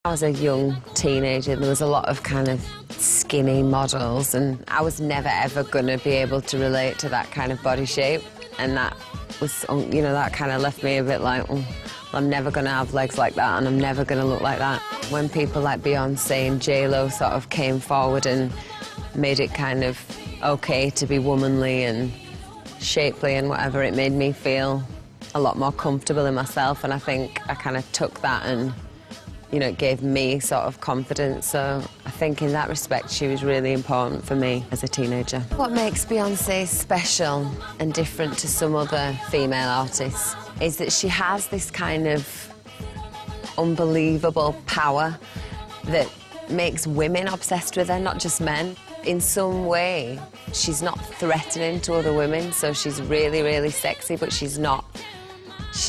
I was a young teenager. There was a lot of kind of skinny models, and I was never ever going to be able to relate to that kind of body shape. And that was, you know, that kind of left me a bit like, oh, I'm never going to have legs like that, and I'm never going to look like that. When people like Beyoncé and J-Lo sort of came forward and made it kind of okay to be womanly and shapely and whatever, it made me feel a lot more comfortable in myself, and I think I kind of took that and, you know, it gave me sort of confidence. So I think in that respect she was really important for me as a teenager. What makes Beyoncé special and different to some other female artists is that she has this kind of unbelievable power that makes women obsessed with her, not just men. In some way, she's not threatening to other women, so she's really, really sexy, but she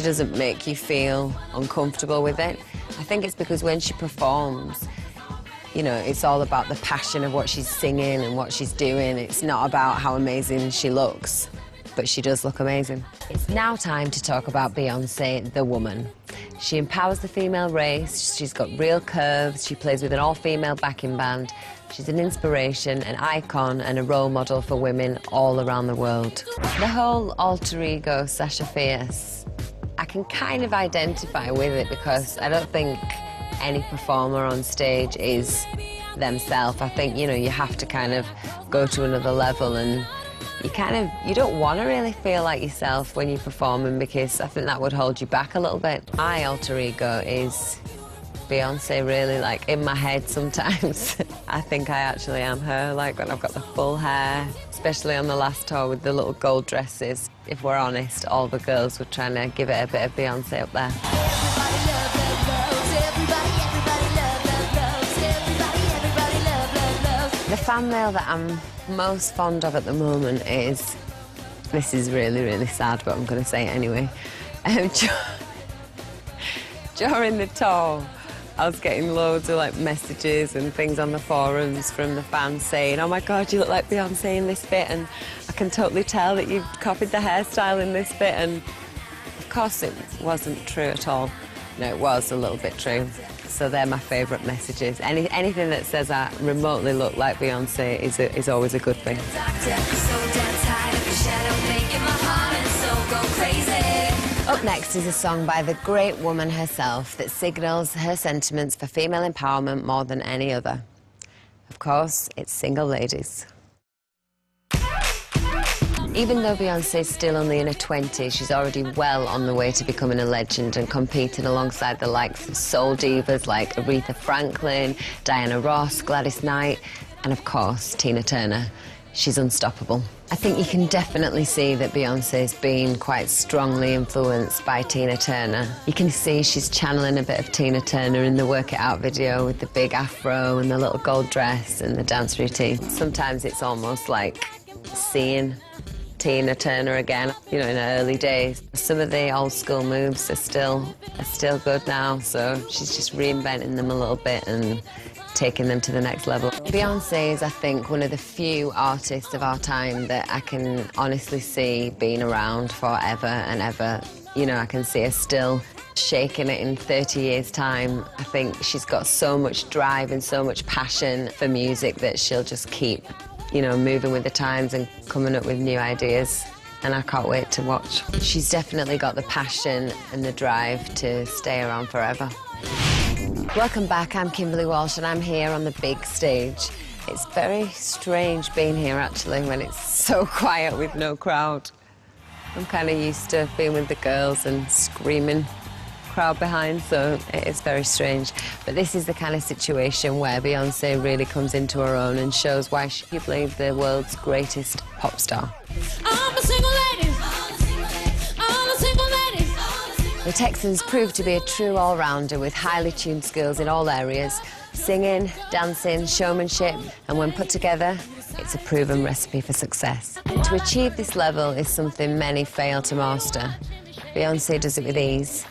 doesn't make you feel uncomfortable with it. I think it's because when she performs, you know, it's all about the passion of what she's singing and what she's doing. It's not about how amazing she looks, but she does look amazing. It's now time to talk about Beyoncé, the woman. She empowers the female race, she's got real curves, she plays with an all-female backing band. She's an inspiration, an icon and a role model for women all around the world. The whole alter ego Sasha Fierce, I can kind of identify with it because I don't think any performer on stage is themselves. I think, you know, you have to kind of go to another level, and you don't want to really feel like yourself when you're performing, because I think that would hold you back a little bit. My alter ego is Beyoncé, really. Like, in my head sometimes I think I actually am her, like when I've got the full hair, especially on the last tour with the little gold dresses. If we're honest, all the girls were trying to give it a bit of Beyoncé up there. The fan mail that I'm most fond of at the moment is, this is really, really sad, but I'm going to say it anyway. During the tour, I was getting loads of like messages and things on the forums from the fans saying, oh my God, you look like Beyoncé in this bit, and I can totally tell that you've copied the hairstyle in this bit. And of course it wasn't true at all. No, it was a little bit true. So they're my favourite messages. Anything that says I remotely look like Beyoncé is always a good thing. Up next is a song by the great woman herself that signals her sentiments for female empowerment more than any other. Of course, it's Single Ladies. Even though Beyoncé is still only in her 20s, she's already well on the way to becoming a legend and competing alongside the likes of soul divas like Aretha Franklin, Diana Ross, Gladys Knight, and of course, Tina Turner. She's unstoppable. I think you can definitely see that Beyoncé's been quite strongly influenced by Tina Turner. You can see she's channeling a bit of Tina Turner in the Work It Out video with the big afro and the little gold dress and the dance routine. Sometimes it's almost like seeing Tina Turner again, you know, in her early days. Some of the old school moves are still good now, so she's just reinventing them a little bit and taking them to the next level. Beyoncé is, I think, one of the few artists of our time that I can honestly see being around forever and ever. You know, I can see her still shaking it in 30 years' time. I think she's got so much drive and so much passion for music that she'll just keep, you know, moving with the times and coming up with new ideas. And I can't wait to watch. She's definitely got the passion and the drive to stay around forever. Welcome back, I'm Kimberley Walsh and I'm here on the big stage. It's very strange being here actually when it's so quiet with no crowd. I'm kind of used to being with the girls and screaming crowd behind, so it is very strange. But this is the kind of situation where Beyoncé really comes into her own and shows why she is the world's greatest pop star. I'm a single lady. I'm a single lady. The Texans proved to be a true all-rounder with highly tuned skills in all areas: singing, dancing, showmanship, and when put together, it's a proven recipe for success. To achieve this level is something many fail to master. Beyoncé does it with ease,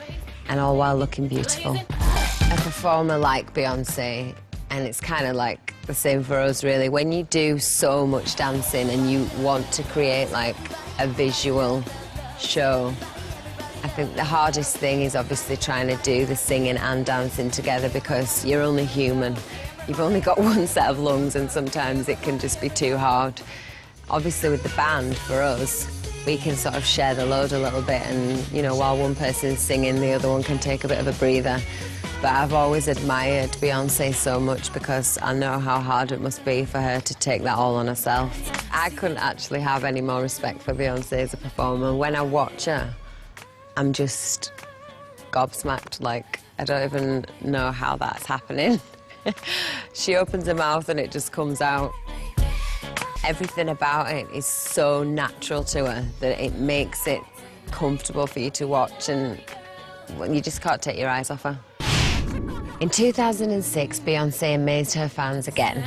and all while looking beautiful. A performer like Beyoncé, and it's kind of like the same for us really, when you do so much dancing and you want to create like a visual show, I think the hardest thing is obviously trying to do the singing and dancing together because you're only human. You've only got one set of lungs and sometimes it can just be too hard. Obviously with the band, for us, we can sort of share the load a little bit and, you know, while one person's singing, the other one can take a bit of a breather. But I've always admired Beyoncé so much because I know how hard it must be for her to take that all on herself. I couldn't actually have any more respect for Beyoncé as a performer. When I watch her, I'm just gobsmacked. Like, I don't even know how that's happening. She opens her mouth and it just comes out. Everything about it is so natural to her that it makes it comfortable for you to watch and you just can't take your eyes off her. In 2006, Beyoncé amazed her fans again.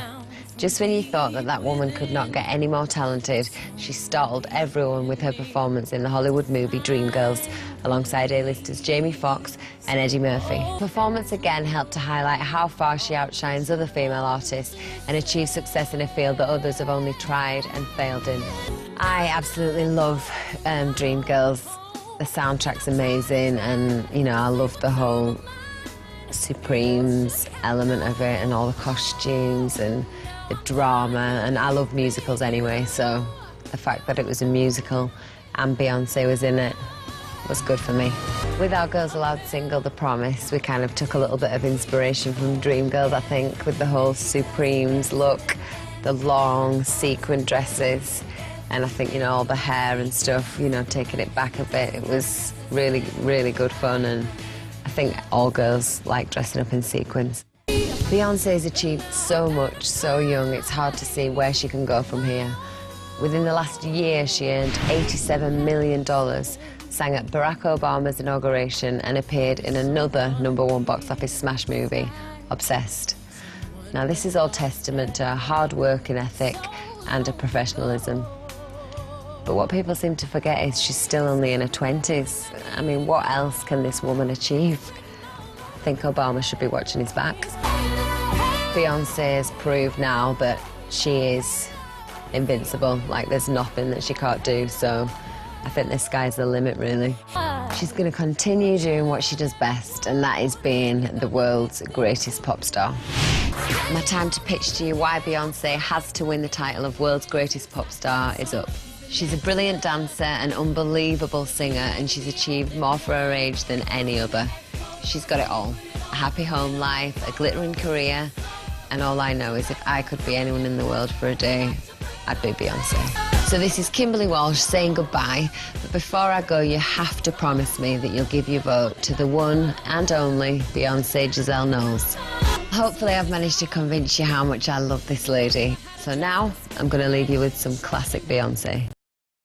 Just when you thought that that woman could not get any more talented, she startled everyone with her performance in the Hollywood movie Dreamgirls, alongside A-listers Jamie Foxx and Eddie Murphy. Performance again helped to highlight how far she outshines other female artists and achieves success in a field that others have only tried and failed in. I absolutely love Dreamgirls. The soundtrack's amazing and, you know, I love the whole Supremes element of it and all the costumes and the drama, and I love musicals anyway, so the fact that it was a musical and Beyoncé was in it was good for me. With our Girls Aloud single, The Promise, we kind of took a little bit of inspiration from Dreamgirls, I think, with the whole Supremes look, the long sequin dresses, and I think, you know, all the hair and stuff, you know, taking it back a bit. It was really, really good fun, and I think all girls like dressing up in sequins. Beyoncé's achieved so much, so young, it's hard to see where she can go from here. Within the last year, she earned $87 million, sang at Barack Obama's inauguration, and appeared in another #1 box office smash movie, Obsessed. Now, this is all testament to her hard work and ethic and her professionalism. But what people seem to forget is she's still only in her 20s. I mean, what else can this woman achieve? I think Obama should be watching his back. Beyoncé has proved now that she is invincible. Like, there's nothing that she can't do, so I think the sky's the limit, really. She's going to continue doing what she does best, and that is being the world's greatest pop star. My time to pitch to you why Beyoncé has to win the title of world's greatest pop star is up. She's a brilliant dancer, an unbelievable singer, and she's achieved more for her age than any other. She's got it all. A happy home life, a glittering career, and all I know is if I could be anyone in the world for a day, I'd be Beyoncé. So this is Kimberley Walsh saying goodbye, but before I go, you have to promise me that you'll give your vote to the one and only Beyoncé Giselle Knowles. Hopefully I've managed to convince you how much I love this lady. So now, I'm going to leave you with some classic Beyoncé.